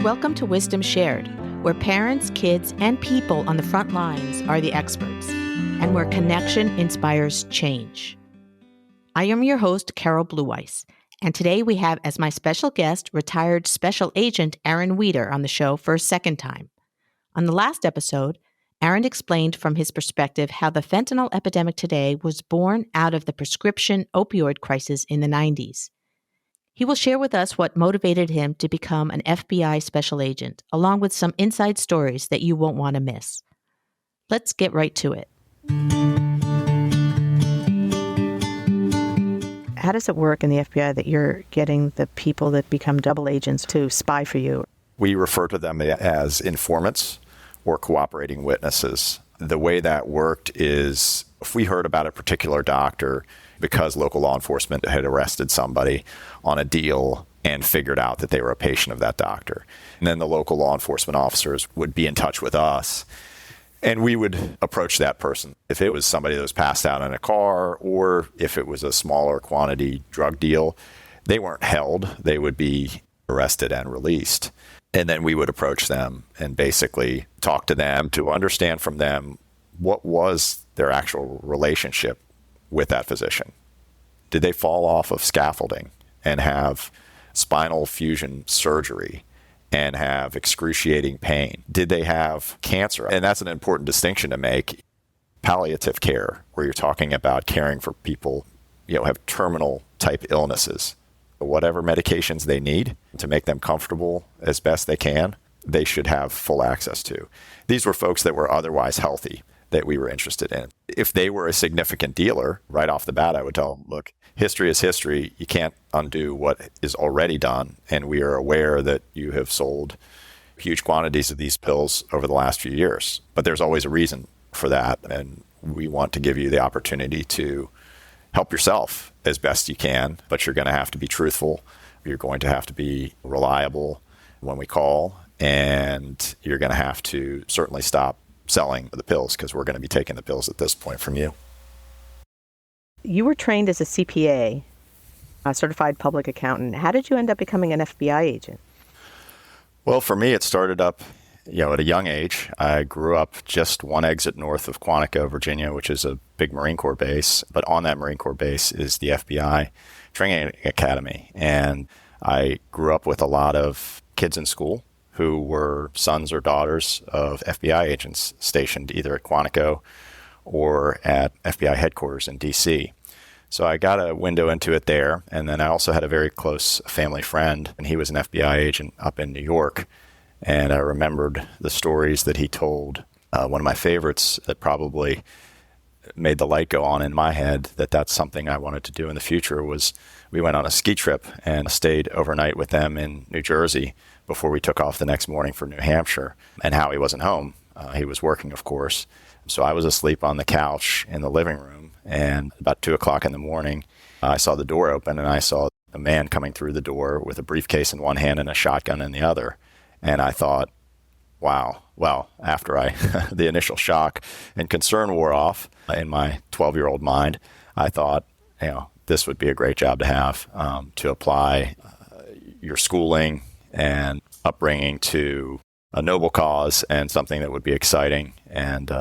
Welcome to Wisdom Shared, where parents, kids, and people on the front lines are the experts, and where connection inspires change. I am your host, Carol Blueweiss, and today we have as my special guest retired Special Agent Aaron Weeter on the show for a second time. On the last episode, Aaron explained from his perspective how the fentanyl epidemic today was born out of the prescription opioid crisis in the 90s. He will share with us what motivated him to become an FBI special agent, along with some inside stories that you won't want to miss. Let's get right to it. How does it work in the FBI that you're getting the people that become double agents to spy for you? We refer to them as informants or cooperating witnesses. The way that worked is if we heard about a particular doctor because local law enforcement had arrested somebody on a deal and figured out that they were a patient of that doctor. And then the local law enforcement officers would be in touch with us, and we would approach that person. If it was somebody that was passed out in a car, or if it was a smaller quantity drug deal, they weren't held. They would be arrested and released. And then we would approach them and basically talk to them to understand from them what was their actual relationship with that physician. Did they fall off of scaffolding and have spinal fusion surgery and have excruciating pain? Did they have cancer? And that's an important distinction to make. Palliative care, where you're talking about caring for people, have terminal type illnesses. Whatever medications they need to make them comfortable as best they can, they should have full access to. These were folks that were otherwise healthy that we were interested in. If they were a significant dealer, right off the bat, I would tell them, look, history is history. You can't undo what is already done. And we are aware that you have sold huge quantities of these pills over the last few years. But there's always a reason for that. And we want to give you the opportunity to help yourself as best you can. But you're going to have to be truthful. You're going to have to be reliable when we call. And you're going to have to certainly stop selling the pills, because we're going to be taking the pills at this point from you. You were trained as a CPA, a certified public accountant. How did you end up becoming an FBI agent? Well, for me, it started up, at a young age. I grew up just one exit north of Quantico, Virginia, which is a big Marine Corps base. But on that Marine Corps base is the FBI Training Academy. And I grew up with a lot of kids in school who were sons or daughters of FBI agents stationed either at Quantico or at FBI headquarters in D.C. So I got a window into it there. And then I also had a very close family friend, and he was an FBI agent up in New York. And I remembered the stories that he told. One of my favorites that probably made the light go on in my head that that's something I wanted to do in the future was we went on a ski trip and stayed overnight with them in New Jersey before we took off the next morning for New Hampshire. And Howie wasn't home. He was working, of course. So I was asleep on the couch in the living room. And about 2 o'clock in the morning, I saw the door open, and I saw a man coming through the door with a briefcase in one hand and a shotgun in the other. And I thought, wow. Well, after the initial shock and concern wore off in my 12-year-old mind, I thought, this would be a great job to have, to apply your schooling and upbringing to a noble cause and something that would be exciting and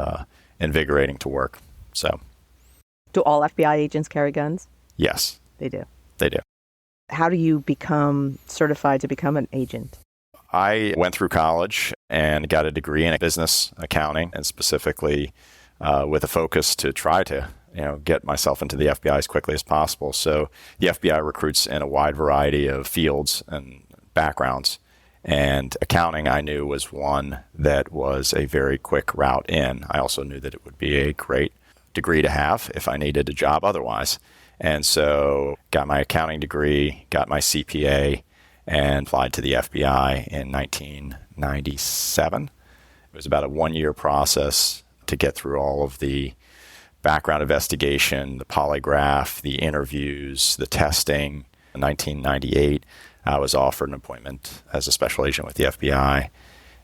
invigorating to work. So, do all FBI agents carry guns? Yes. They do? They do. How do you become certified to become an agent? I went through college and got a degree in business accounting, and specifically with a focus to try to get myself into the FBI as quickly as possible. So the FBI recruits in a wide variety of fields and backgrounds. And accounting, I knew, was one that was a very quick route in. I also knew that it would be a great degree to have if I needed a job otherwise. And so got my accounting degree, got my CPA, and applied to the FBI in 1997. It was about a one-year process to get through all of the background investigation, the polygraph, the interviews, the testing. In 1998, I was offered an appointment as a special agent with the FBI,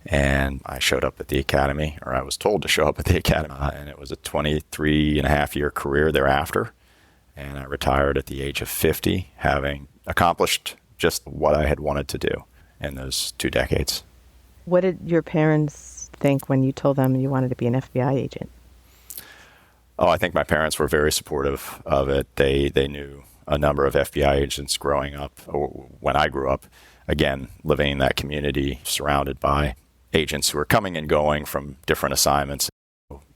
and I showed up at the academy, or I was told to show up at the academy, and it was a 23-and-a-half-year career thereafter, and I retired at the age of 50, having accomplished just what I had wanted to do in those 2 decades. What did your parents think when you told them you wanted to be an FBI agent? Oh, I think my parents were very supportive of it. They knew a number of FBI agents growing up, or when I grew up, again, living in that community, surrounded by agents who were coming and going from different assignments.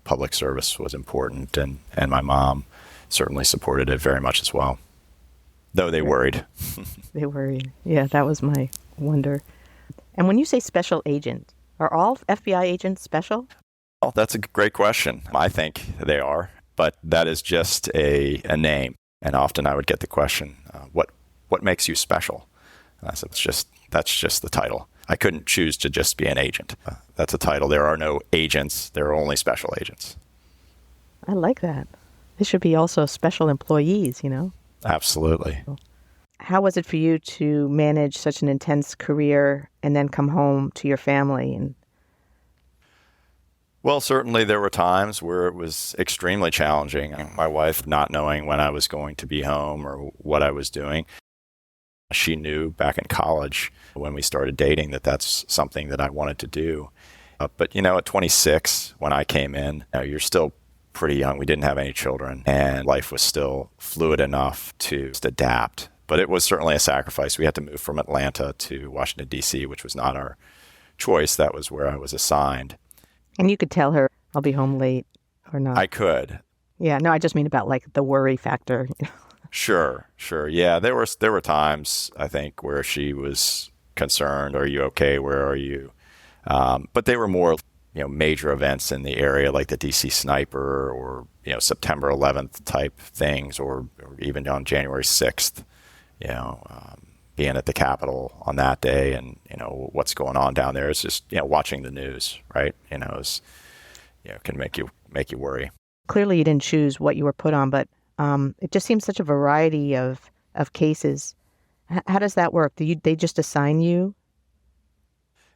Public service was important, and my mom certainly supported it very much as well, though they worried. They worried. Yeah, that was my wonder. And when you say special agent, are all FBI agents special? Well, that's a great question. I think they are, but that is just a name. And often I would get the question, what makes you special? And I said, that's just the title. I couldn't choose to just be an agent. That's a title. There are no agents. There are only special agents. I like that. They should be also special employees, you know? Absolutely. How was it for you to manage such an intense career and then come home to your family? And Well, certainly there were times where it was extremely challenging. My wife not knowing when I was going to be home or what I was doing. She knew back in college when we started dating that that's something that I wanted to do. But, at 26, when I came in, you're still pretty young. We didn't have any children, and life was still fluid enough to just adapt. But it was certainly a sacrifice. We had to move from Atlanta to Washington, D.C., which was not our choice. That was where I was assigned. And you could tell her, I'll be home late or not. I could. Yeah, no, I just mean about like the worry factor. Sure. Yeah, there were times, I think, where she was concerned. Are you okay? Where are you? But they were more, major events in the area, like the DC sniper or, September 11th type things, or even on January 6th, being at the Capitol on that day and, what's going on down there. It's just, watching the news, right? Can make you worry. Clearly you didn't choose what you were put on, but it just seems such a variety of cases. How does that work? They just assign you?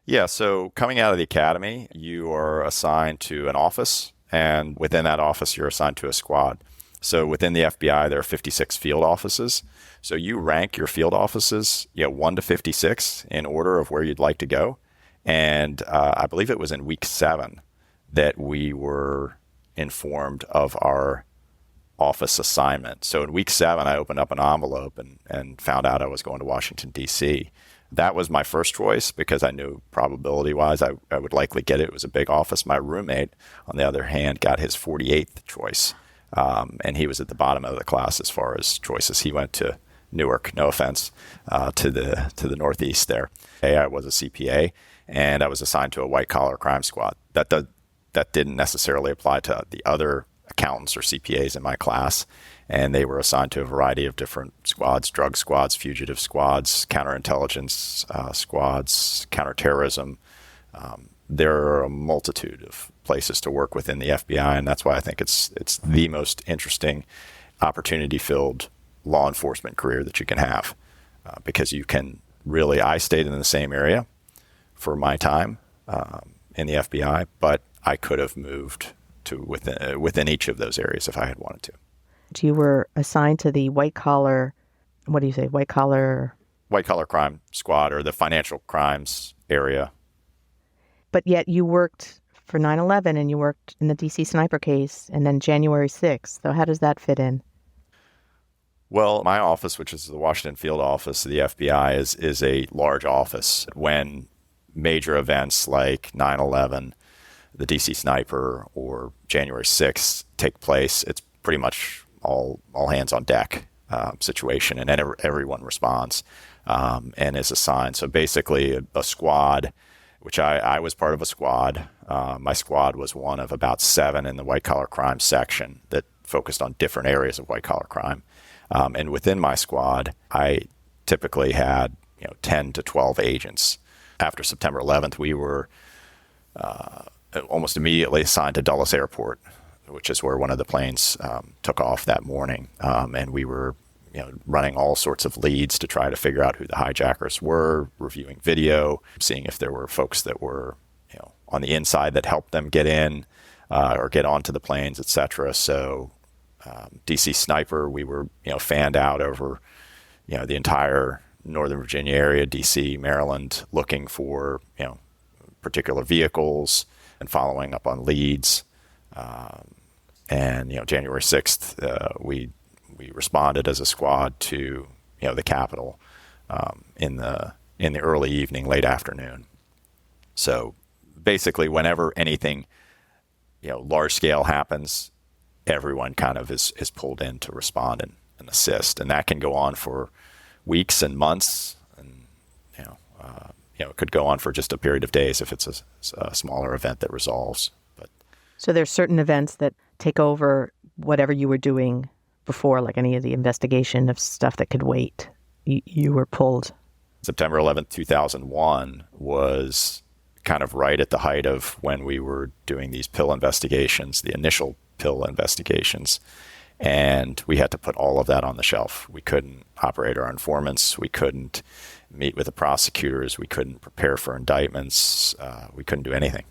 Yeah, so coming out of the academy, you are assigned to an office, and within that office, you're assigned to a squad. So within the FBI, there are 56 field offices. So you rank your field offices, 1 to 56 in order of where you'd like to go. And I believe it was in week 7 that we were informed of our office assignment. So in week 7, I opened up an envelope and found out I was going to Washington, D.C. That was my first choice because I knew probability-wise I would likely get it. It was a big office. My roommate, on the other hand, got his 48th choice, and he was at the bottom of the class as far as choices. He went to Newark, no offense, to the northeast there. I was a CPA, and I was assigned to a white-collar crime squad. That didn't necessarily apply to the other accountants or CPAs in my class, and they were assigned to a variety of different squads: drug squads, fugitive squads, counterintelligence squads, counterterrorism. There are a multitude of places to work within the FBI, and that's why I think it's the most interesting, opportunity-filled law enforcement career that you can have, because you can really. I stayed in the same area for my time in the FBI, but I could have moved to within each of those areas if I had wanted to. You were assigned to the white collar, what do you say, white collar crime squad, or the financial crimes area. But yet you worked for 9/11 and you worked in the DC sniper case and then January 6th. So how does that fit in? Well, my office, which is the Washington field office of the FBI, is a large office. When major events like 9/11, the DC sniper, or January 6th take place, it's pretty much all hands on deck situation, and everyone responds and is assigned. So basically a squad, which I was part of a squad. My squad was one of about 7 in the white-collar crime section that focused on different areas of white-collar crime. And within my squad, I typically had 10 to 12 agents. After September 11th, we were almost immediately assigned to Dulles Airport, which is where one of the planes took off that morning. And we were running all sorts of leads to try to figure out who the hijackers were, reviewing video, seeing if there were folks that were on the inside that helped them get in or get onto the planes, etc. So DC sniper, we were fanned out over the entire Northern Virginia area, DC, Maryland, looking for particular vehicles and following up on leads. And January 6th, we responded as a squad to the Capitol in the early evening, late afternoon. So basically, whenever anything large scale happens, everyone kind of is pulled in to respond and assist, and that can go on for weeks and months, and it could go on for just a period of days if it's a smaller event that resolves. But so there's certain events that take over whatever you were doing before, like any of the investigation of stuff that could wait. You were pulled. September 11th, 2001 was kind of right at the height of when we were doing these pill investigations, the initial pill investigations, and we had to put all of that on the shelf. We couldn't operate our informants. We couldn't meet with the prosecutors. We couldn't prepare for indictments. We couldn't do anything.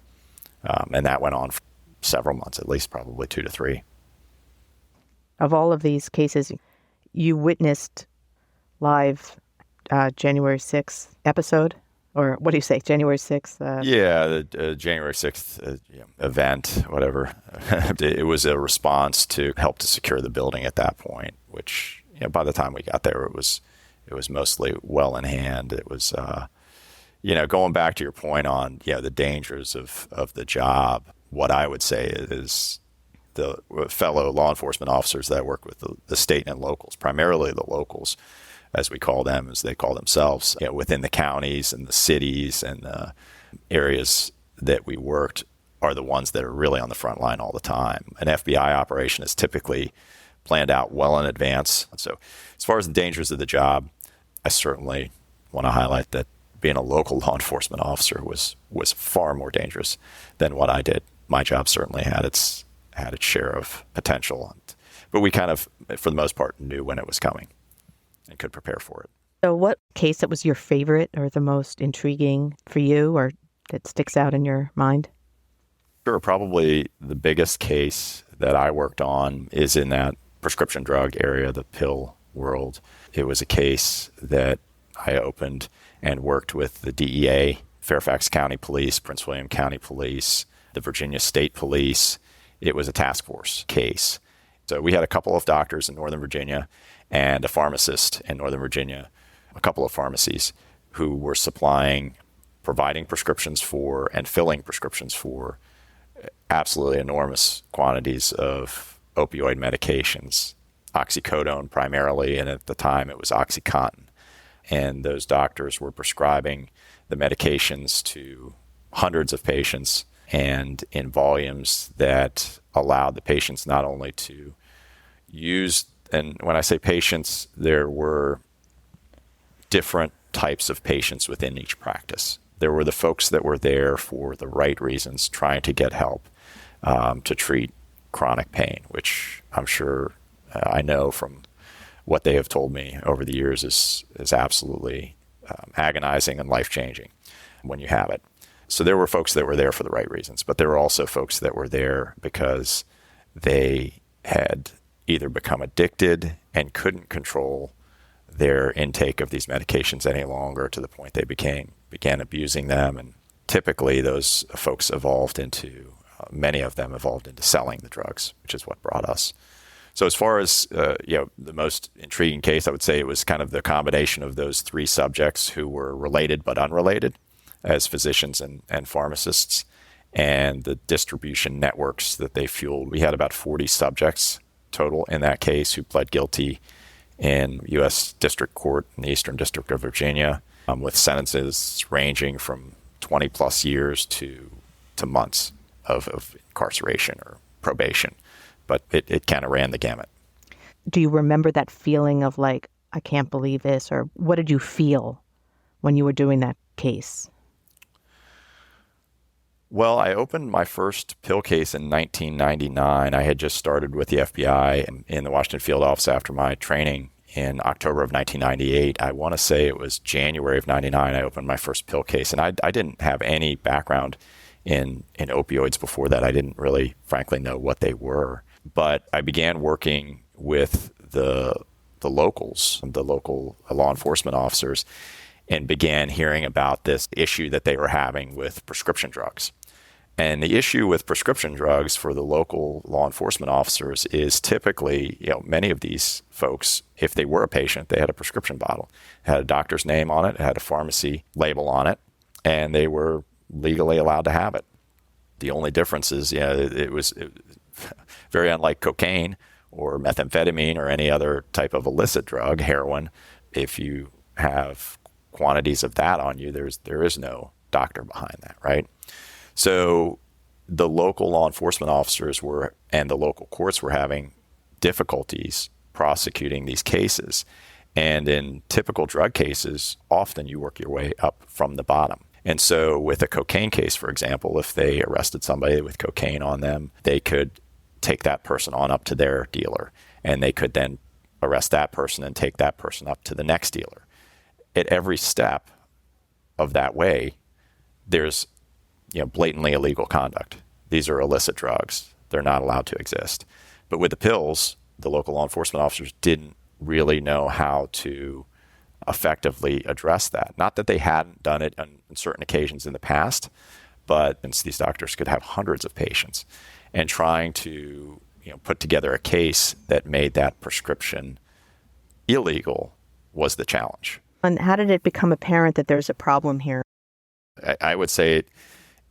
And that went on for several months, at least probably 2 to 3. Of all of these cases, you witnessed live January 6th episode? Or what do you say, January 6th? The January 6th event, whatever. It was a response to help to secure the building at that point, which by the time we got there, it was mostly well in hand. It was, going back to your point on the dangers of the job, what I would say is the fellow law enforcement officers that work with the state and locals, primarily the locals, as we call them, as they call themselves, within the counties and the cities and the areas that we worked, are the ones that are really on the front line all the time. An FBI operation is typically planned out well in advance. So as far as the dangers of the job, I certainly want to highlight that being a local law enforcement officer was far more dangerous than what I did. My job certainly had its share of potential, but we kind of, for the most part, knew when it was coming and could prepare for it. So what case that was your favorite or the most intriguing for you, or that sticks out in your mind? Sure. Probably the biggest case that I worked on is in that prescription drug area, the pill world. It was a case that I opened and worked with the DEA, Fairfax County Police, Prince William County Police, the Virginia State Police. It was a task force case. So we had a couple of doctors in Northern Virginia and a pharmacist in Northern Virginia, a couple of pharmacies who were providing prescriptions for and filling prescriptions for absolutely enormous quantities of opioid medications, oxycodone primarily, and at the time it was OxyContin. And those doctors were prescribing the medications to hundreds of patients and in volumes that allowed the patients not only to use, and when I say patients, there were different types of patients within each practice. There were the folks that were there for the right reasons, trying to get help to treat chronic pain, which I'm sure I know from what they have told me over the years is absolutely agonizing and life-changing when you have it. So there were folks that were there for the right reasons, but there were also folks that were there because they had either become addicted and couldn't control their intake of these medications any longer to the point they began abusing them. And typically those folks many of them evolved into selling the drugs, which is what brought us. So as far as the most intriguing case, I would say it was kind of the combination of those three subjects who were related but unrelated as physicians and pharmacists, and the distribution networks that they fueled. We had about 40 subjects total in that case who pled guilty in U.S. District Court in the Eastern District of Virginia, with sentences ranging from 20 plus years to months of incarceration or probation. But it kind of ran the gamut. Do you remember that feeling of like, I can't believe this, or what did you feel when you were doing that case? Well, I opened my first pill case in 1999. I had just started with the FBI in the Washington field office after my training in October of 1998. I want to say it was January of 99 I opened my first pill case. And I didn't have any background in opioids before that. I didn't really, frankly, know what they were. But I began working with the locals, the local law enforcement officers. and began hearing about this issue that they were having with prescription drugs. And the issue with prescription drugs for the local law enforcement officers is typically, many of these folks, if they were a patient, they had a prescription bottle. It had a doctor's name on it, it had a pharmacy label on it, and they were legally allowed to have it. The only difference is, it was very unlike cocaine or methamphetamine or any other type of illicit drug, heroin. If you have quantities of that on you, there is no doctor behind that, right? So the local law enforcement officers and the local courts were having difficulties prosecuting these cases. And in typical drug cases, often you work your way up from the bottom. And so with a cocaine case, for example, if they arrested somebody with cocaine on them, they could take that person on up to their dealer, and they could then arrest that person and take that person up to the next dealer. At every step of that way, there's blatantly illegal conduct. These are illicit drugs. They're not allowed to exist. But with the pills, the local law enforcement officers didn't really know how to effectively address that. Not that they hadn't done it on certain occasions in the past, but since these doctors could have hundreds of patients, and trying to put together a case that made that prescription illegal was the challenge. And how did it become apparent that there's a problem here? I would say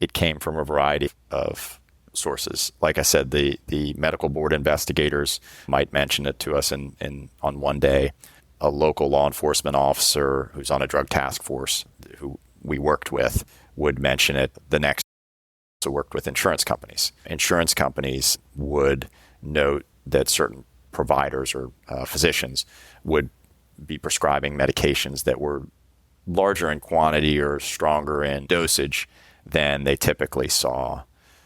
it came from a variety of sources. Like I said, the medical board investigators might mention it to us on one day. A local law enforcement officer who's on a drug task force who we worked with would mention it. The next also worked with insurance companies. Insurance companies would note that certain providers or physicians would be prescribing medications that were larger in quantity or stronger in dosage than they typically saw.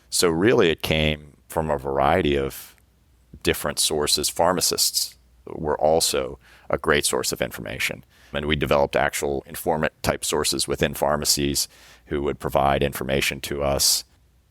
So really it came from a variety of different sources. Pharmacists were also a great source of information. And we developed actual informant type sources within pharmacies who would provide information to us,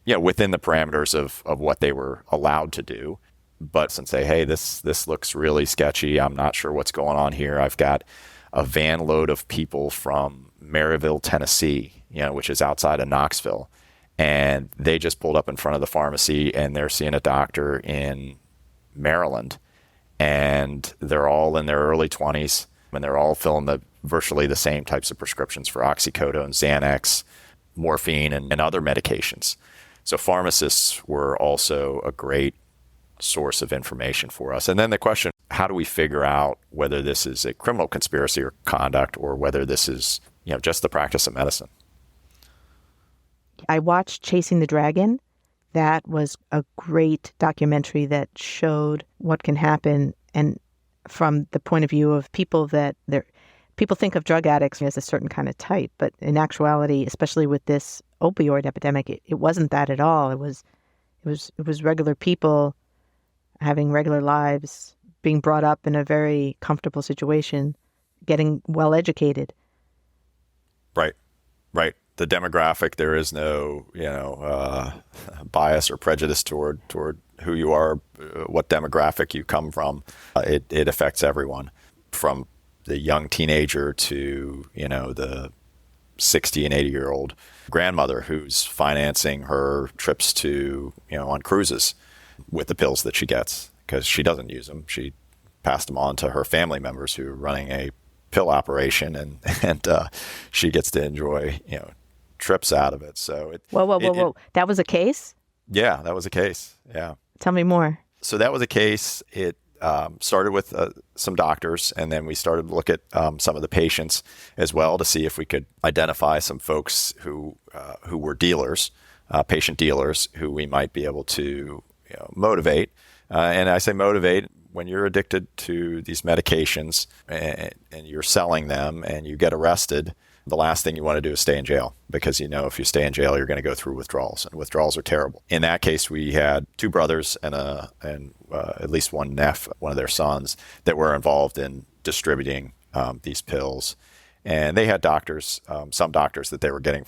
within the parameters of what they were allowed to do. But and say, hey, this looks really sketchy. I'm not sure what's going on here. I've got a van load of people from Maryville, Tennessee, which is outside of Knoxville. And they just pulled up in front of the pharmacy and they're seeing a doctor in Maryland. And they're all in their early 20s and they're all filling virtually the same types of prescriptions for oxycodone, Xanax, morphine, and other medications. So pharmacists were also a great source of information for us. And then the question, how do we figure out whether this is a criminal conspiracy or conduct or whether this is, just the practice of medicine? I watched Chasing the Dragon. That was a great documentary that showed what can happen, and from the point of view of people people think of drug addicts as a certain kind of type, but in actuality, especially with this opioid epidemic, it wasn't that at all. It was regular people having regular lives, being brought up in a very comfortable situation, getting well educated. Right. The demographic, there is no, bias or prejudice toward who you are, what demographic you come from. It affects everyone, from the young teenager to, the 60 and 80-year-old grandmother who's financing her trips to, on cruises with the pills that she gets because she doesn't use them. She passed them on to her family members who are running a pill operation, and she gets to enjoy, trips out of it. So Whoa. That was a case? Yeah, that was a case. Yeah. Tell me more. So that was a case. It started with some doctors, and then we started to look at some of the patients as well to see if we could identify some folks who were dealers, patient dealers, who we might be able to motivate. And I say motivate when you're addicted to these medications and you're selling them and you get arrested. The last thing you want to do is stay in jail because, if you stay in jail, you're going to go through withdrawals, and withdrawals are terrible. In that case, we had two brothers and at least one one of their sons that were involved in distributing these pills. And they had doctors, some doctors that they were getting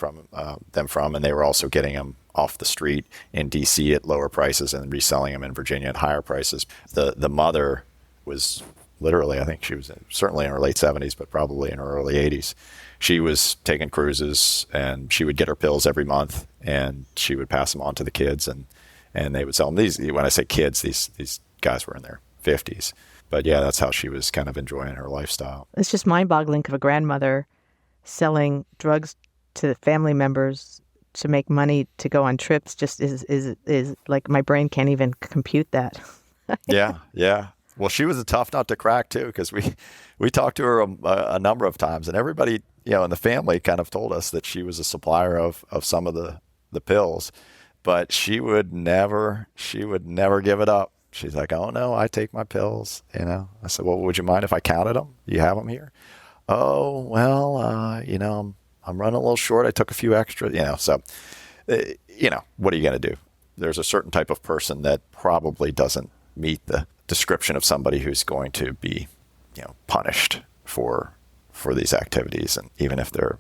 them from, and they were also getting them off the street in D.C. at lower prices and reselling them in Virginia at higher prices. The mother was literally, I think she was certainly in her late 70s, but probably in her early 80s. She was taking cruises, and she would get her pills every month, and she would pass them on to the kids, and they would sell them. When I say kids, these guys were in their 50s. But yeah, that's how she was kind of enjoying her lifestyle. It's just mind-boggling of a grandmother selling drugs to family members to make money to go on trips. Just is like, my brain can't even compute that. Yeah. Well, she was a tough nut to crack too, because we talked to her a number of times, and everybody, in the family kind of told us that she was a supplier of some of the pills, but she would never give it up. She's like, "Oh no, I take my pills." I said, "Well, would you mind if I counted them? You have them here?" "Oh, well, I'm running a little short. I took a few extra." So, what are you going to do? There's a certain type of person that probably doesn't meet the description of somebody who's going to be, punished for these activities. And even if they're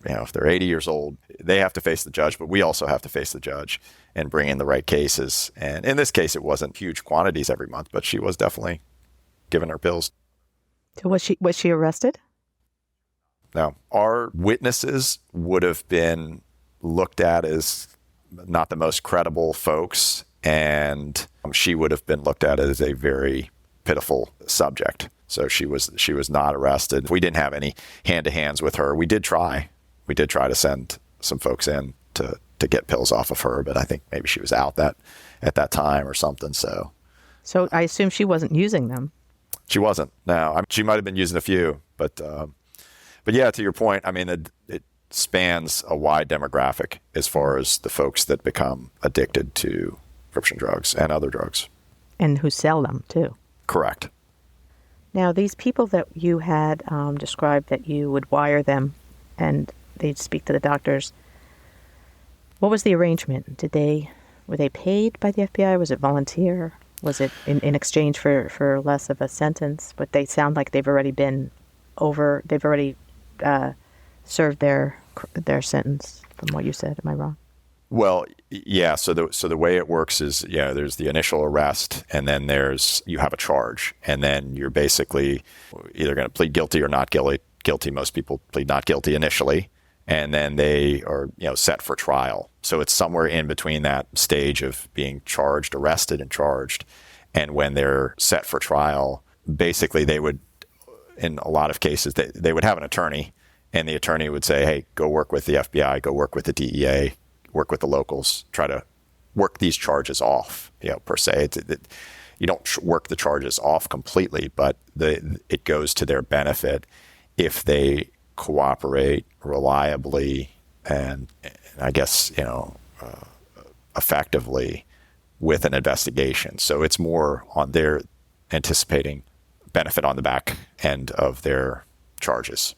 80 years old, they have to face the judge, but we also have to face the judge and bring in the right cases. And in this case, it wasn't huge quantities every month, but she was definitely given her pills. So was she arrested? No, our witnesses would have been looked at as not the most credible folks, and she would have been looked at as a very pitiful subject. So she was not arrested. We didn't have any hand-to-hands with her. We did try to send some folks in to get pills off of her, but I think maybe she was out at that time or something. So I assume she wasn't using them. She wasn't. No, she might have been using a few, but yeah, to your point, I mean, it spans a wide demographic as far as the folks that become addicted to prescription drugs and other drugs. And who sell them, too. Correct. Now, these people that you had described that you would wire them and they'd speak to the doctors, what was the arrangement? Were they paid by the FBI? Was it volunteer? Was it in exchange for less of a sentence? But they sound like they've already served their sentence, from what you said. Am I wrong? Well, yeah. So the way it works is, there's the initial arrest, and then you have a charge, and then you're basically either going to plead guilty or not guilty. Most people plead not guilty initially, and then they are set for trial. So it's somewhere in between that stage of being arrested and charged, and when they're set for trial. Basically, they would, in a lot of cases, they would have an attorney, and the attorney would say, "Hey, go work with the FBI, go work with the DEA, work with the locals, try to work these charges off," per se. You don't work the charges off completely, but it goes to their benefit if they cooperate reliably and I guess, effectively with an investigation. So it's more on their anticipating benefit on the back end of their charges.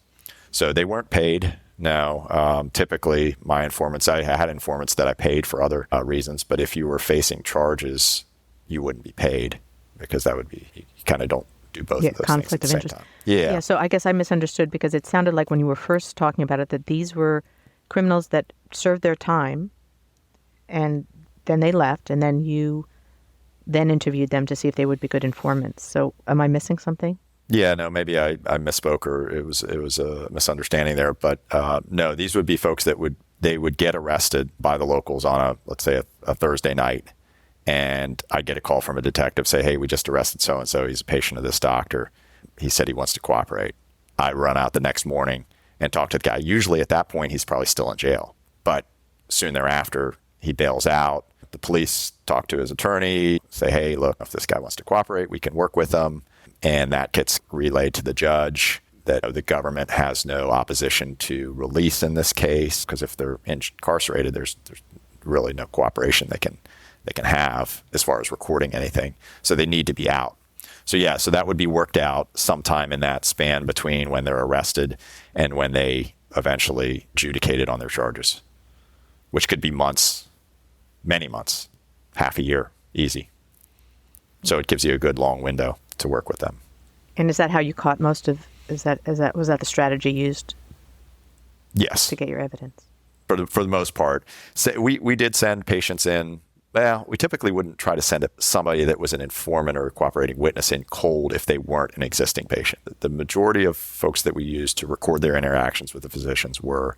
So they weren't paid. No, typically my informants, I had informants that I paid for other reasons, but if you were facing charges, you wouldn't be paid, because that would be, you kind of don't do both of those conflict things at of the same interest. time. Yeah, so I guess I misunderstood, because it sounded like when you were first talking about it that these were criminals that served their time and then they left, and then you then interviewed them to see if they would be good informants. So am I missing something? Yeah, no, maybe I misspoke, or it was a misunderstanding there. But no, these would be folks that would get arrested by the locals on let's say a Thursday night, and I'd get a call from a detective, say, "Hey, we just arrested so and so. He's a patient of this doctor. He said he wants to cooperate." I run out the next morning and talk to the guy. Usually at that point, he's probably still in jail, but soon thereafter, he bails out. The police talk to his attorney, say, "Hey, look, if this guy wants to cooperate, we can work with him." And that gets relayed to the judge, that the government has no opposition to release in this case, because if they're incarcerated, there's really no cooperation they can have as far as recording anything. So they need to be out. So yeah, so that would be worked out sometime in that span between when they're arrested and when they eventually adjudicated on their charges, which could be months, many months, half a year, easy. So it gives you a good long window to work with them. And is that how you caught most of? Was that the strategy used? Yes. To get your evidence. For the most part, so we did send patients in Well, we typically wouldn't try to send somebody that was an informant or a cooperating witness in cold if they weren't an existing patient. The majority of folks that we used to record their interactions with the physicians were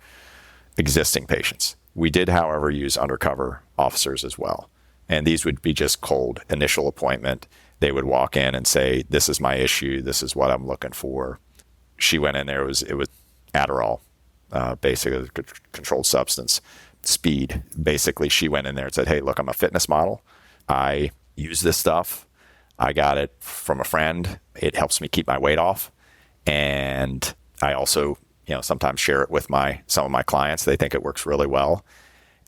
existing patients. We did, however, use undercover officers as well. And these would be just cold initial appointment. They would walk in and say, this is my issue. This is what I'm looking for. She went in there. It was Adderall, basically a controlled substance. Speed. Basically, she went in there and said, hey, look, I'm a fitness model. I use this stuff. I got it from a friend. It helps me keep my weight off. And I also, sometimes share it with some of my clients. They think it works really well.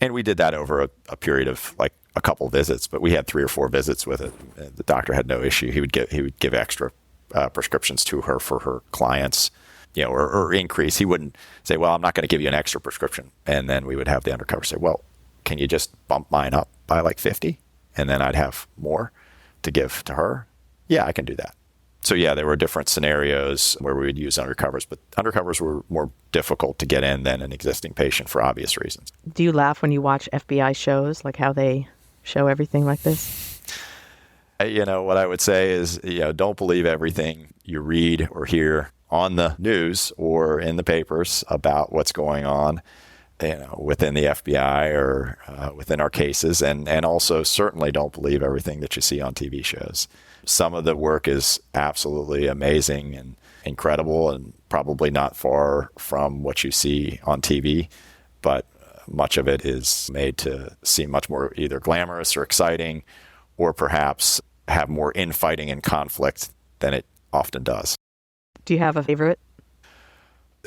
And we did that over a period of like a couple visits, but we had 3 or 4 visits with it. The doctor had no issue. He would give extra prescriptions to her for her clients, or increase. He wouldn't say, well, I'm not going to give you an extra prescription. And then we would have the undercover say, well, can you just bump mine up by like 50? And then I'd have more to give to her. Yeah, I can do that. So yeah, there were different scenarios where we would use undercovers, but undercovers were more difficult to get in than an existing patient for obvious reasons. Do you laugh when you watch FBI shows, like how they show everything like this? What I would say is, don't believe everything you read or hear on the news or in the papers about what's going on, within the FBI or within our cases. And also certainly don't believe everything that you see on TV shows. Some of the work is absolutely amazing and incredible and probably not far from what you see on TV, but much of it is made to seem much more either glamorous or exciting, or perhaps have more infighting and conflict than it often does. Do you have a favorite?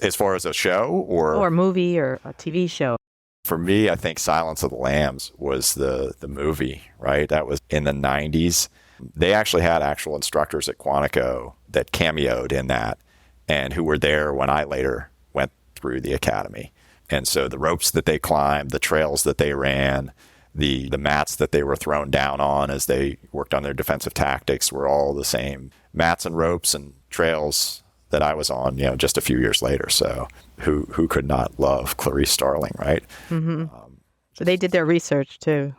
As far as a show or a movie or a TV show? For me, I think Silence of the Lambs was the movie, right? That was in the 90s. They actually had actual instructors at Quantico that cameoed in that and who were there when I later went through the academy. And so the ropes that they climbed, the trails that they ran, the mats that they were thrown down on as they worked on their defensive tactics were all the same mats and ropes and trails that I was on, just a few years later. So who could not love Clarice Starling, right? Mm-hmm. So they did their research too.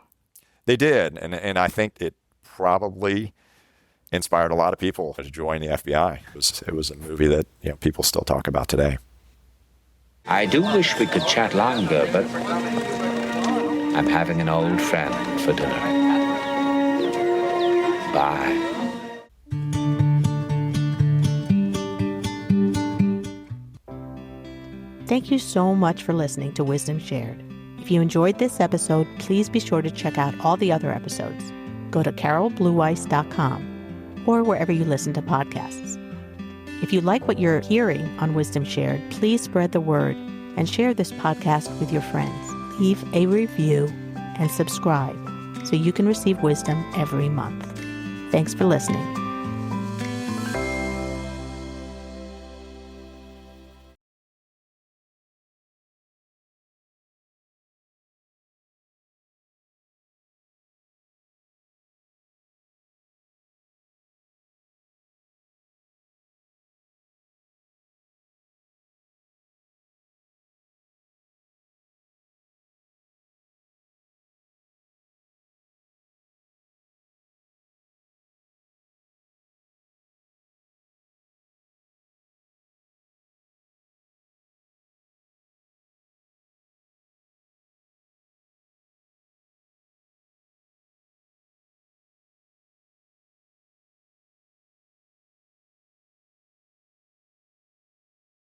They did. And I think it probably inspired a lot of people to join the FBI. It was a movie that people still talk about today. I do wish we could chat longer, but I'm having an old friend for dinner. Bye. Thank you so much for listening to Wisdom Shared. If you enjoyed this episode, please be sure to check out all the other episodes. Go to carolblueweiss.com or wherever you listen to podcasts. If you like what you're hearing on Wisdom Shared, please spread the word and share this podcast with your friends. Leave a review and subscribe so you can receive wisdom every month. Thanks for listening.